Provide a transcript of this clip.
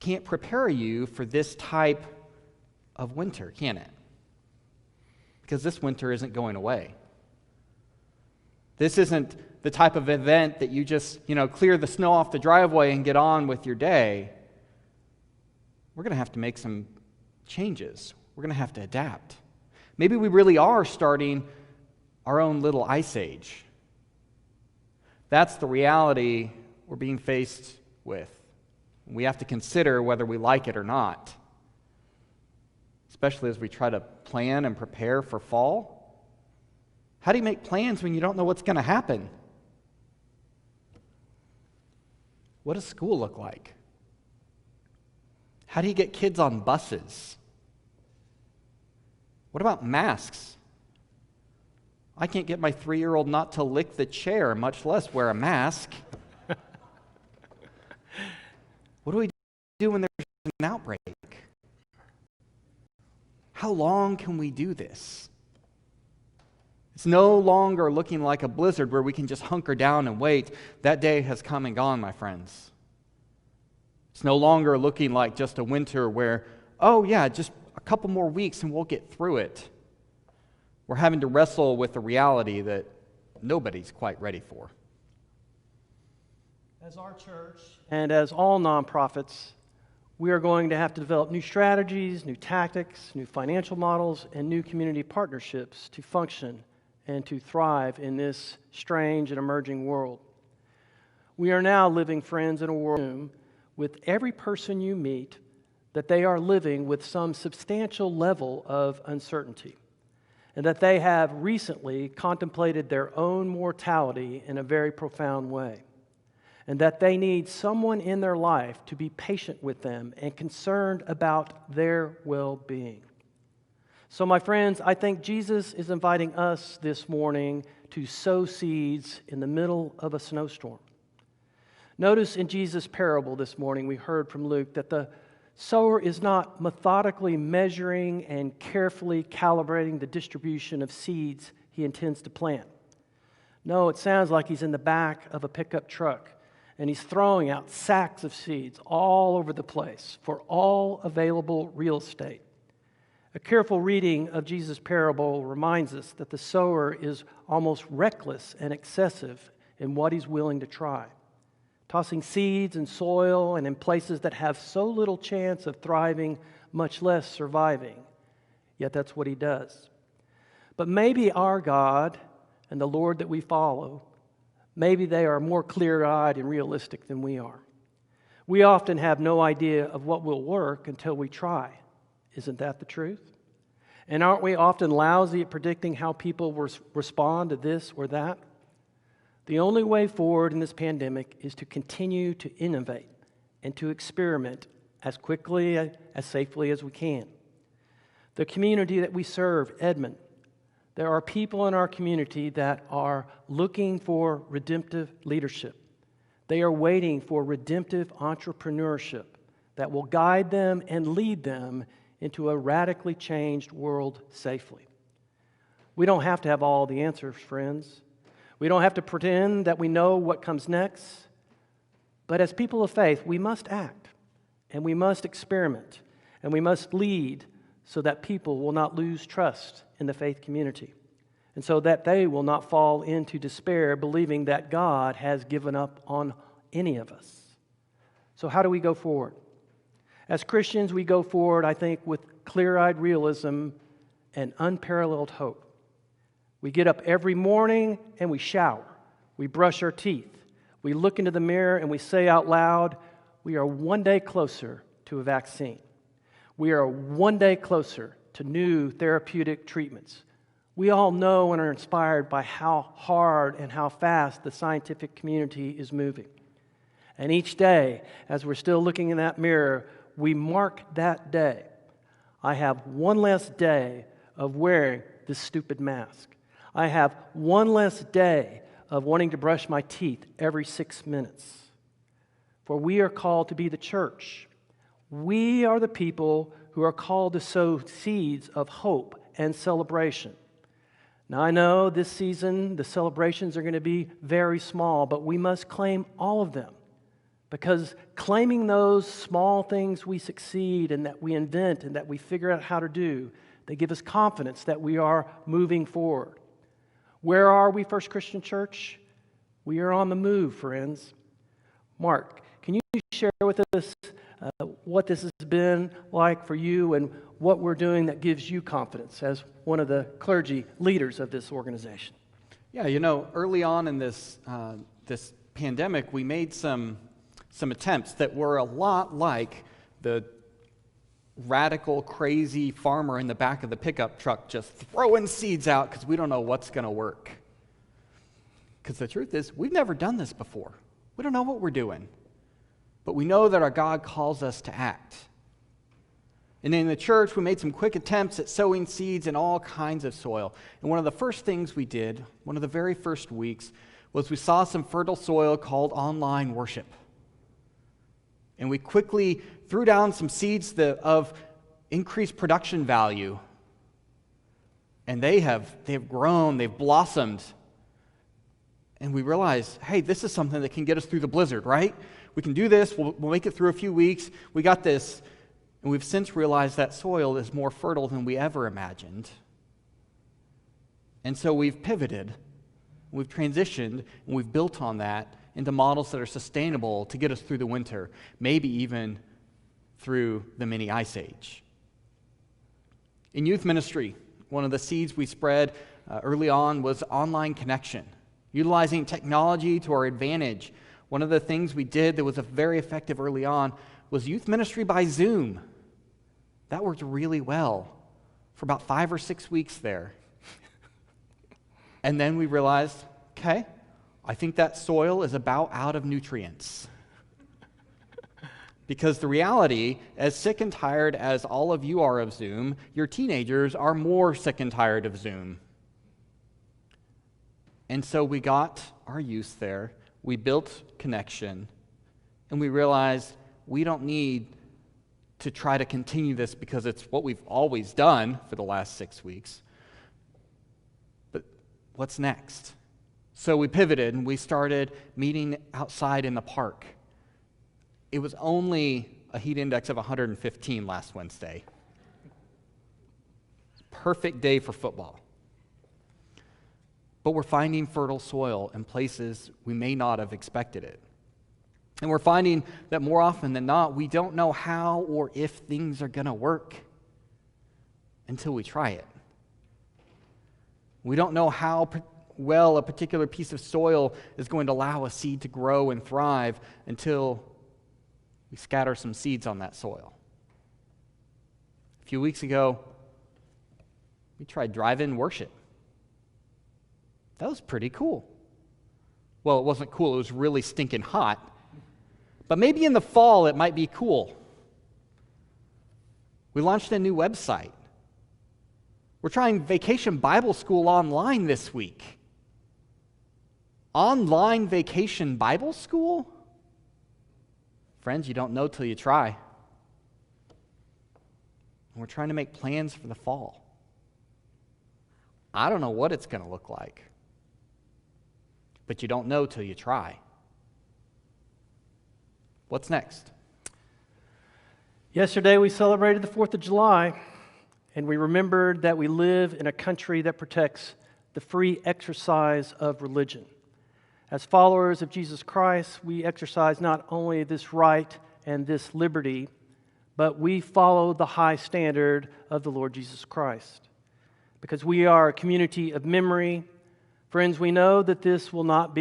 can't prepare you for this type of winter, can it? Because this winter isn't going away. This isn't the type of event that you just, clear the snow off the driveway and get on with your day. We're going to have to make some changes. We're going to have to adapt. Maybe we really are starting our own little ice age. That's the reality we're being faced with. We have to consider whether we like it or not, especially as we try to plan and prepare for fall. How do you make plans when you don't know what's going to happen? What does school look like? How do you get kids on buses? What about masks? I can't get my 3-year-old not to lick the chair, much less wear a mask. What do we do when there's an outbreak? How long can we do this? It's no longer looking like a blizzard where we can just hunker down and wait. That day has come and gone, my friends. It's no longer looking like just a winter where, just a couple more weeks and we'll get through it. We're having to wrestle with the reality that nobody's quite ready for. As our church and as all nonprofits, we are going to have to develop new strategies, new tactics, new financial models, and new community partnerships to function and to thrive in this strange and emerging world. We are now living, friends, in a world with every person you meet that they are living with some substantial level of uncertainty, and that they have recently contemplated their own mortality in a very profound way, and that they need someone in their life to be patient with them and concerned about their well-being. So, my friends, I think Jesus is inviting us this morning to sow seeds in the middle of a snowstorm. Notice in Jesus' parable this morning, we heard from Luke that the sower is not methodically measuring and carefully calibrating the distribution of seeds he intends to plant. No, it sounds like he's in the back of a pickup truck and he's throwing out sacks of seeds all over the place for all available real estate. A careful reading of Jesus' parable reminds us that the sower is almost reckless and excessive in what he's willing to try, tossing seeds in soil and in places that have so little chance of thriving, much less surviving. Yet that's what he does. But maybe our God and the Lord that we follow, maybe they are more clear-eyed and realistic than we are. We often have no idea of what will work until we try. Isn't that the truth? And aren't we often lousy at predicting how people will respond to this or that? The only way forward in this pandemic is to continue to innovate and to experiment as quickly, as safely as we can. The community that we serve, Edmond, there are people in our community that are looking for redemptive leadership. They are waiting for redemptive entrepreneurship that will guide them and lead them into a radically changed world safely. We don't have to have all the answers, friends. We don't have to pretend that we know what comes next. But as people of faith, we must act, and we must experiment, and we must lead so that people will not lose trust in the faith community, and so that they will not fall into despair, believing that God has given up on any of us. So how do we go forward? As Christians, we go forward, I think, with clear-eyed realism and unparalleled hope. We get up every morning and we shower. We brush our teeth. We look into the mirror and we say out loud, we are one day closer to a vaccine. We are one day closer to new therapeutic treatments. We all know and are inspired by how hard and how fast the scientific community is moving. And each day, as we're still looking in that mirror, we mark that day. I have one less day of wearing this stupid mask. I have one less day of wanting to brush my teeth every 6 minutes. For we are called to be the church. We are the people who are called to sow seeds of hope and celebration. Now, I know this season the celebrations are going to be very small, but we must claim all of them Because claiming those small things we succeed and that we invent and that we figure out how to do, they give us confidence that we are moving forward. Where are we, First Christian Church? We are on the move, friends. Mark, can you share with us what this has been like for you and what we're doing that gives you confidence as one of the clergy leaders of this organization? Yeah, early on in this pandemic, we made some attempts that were a lot like the radical, crazy farmer in the back of the pickup truck just throwing seeds out because we don't know what's going to work. Because the truth is, we've never done this before. We don't know what we're doing. But we know that our God calls us to act. And in the church, we made some quick attempts at sowing seeds in all kinds of soil. And one of the first things we did, one of the very first weeks, was we saw some fertile soil called online worship. And we quickly threw down some seeds of increased production value. And they have grown, they've blossomed. And we realized, hey, this is something that can get us through the blizzard, right? We can do this, we'll make it through a few weeks. We got this. And we've since realized that soil is more fertile than we ever imagined. And so we've pivoted, we've transitioned, and we've built on that into models that are sustainable to get us through the winter, maybe even through the mini ice age. In youth ministry, one of the seeds we spread early on was online connection, utilizing technology to our advantage. One of the things we did that was very effective early on was youth ministry by Zoom. That worked really well for about 5 or 6 weeks there. And then we realized, okay, I think that soil is about out of nutrients. Because the reality, as sick and tired as all of you are of Zoom, your teenagers are more sick and tired of Zoom. And so we got our youth there, we built connection, and we realized we don't need to try to continue this because it's what we've always done for the last 6 weeks. But what's next? So we pivoted and we started meeting outside in the park. It was only a heat index of 115 last Wednesday. Perfect day for football. But we're finding fertile soil in places we may not have expected it. And we're finding that more often than not, we don't know how or if things are going to work until we try it. We don't know how well a particular piece of soil is going to allow a seed to grow and thrive until we scatter some seeds on that soil. A few weeks ago, we tried drive-in worship. That was pretty cool. Well, it wasn't cool, it was really stinking hot. But maybe in the fall it might be cool. We launched a new website. We're trying Vacation Bible School online this week. Online Vacation Bible School? Friends, you don't know till you try. And we're trying to make plans for the fall. I don't know what it's going to look like. But you don't know till you try. What's next? Yesterday we celebrated the 4th of July, and we remembered that we live in a country that protects the free exercise of religion. As followers of Jesus Christ, we exercise not only this right and this liberty, but we follow the high standard of the Lord Jesus Christ. Because we are a community of memory, friends, we know that this will not be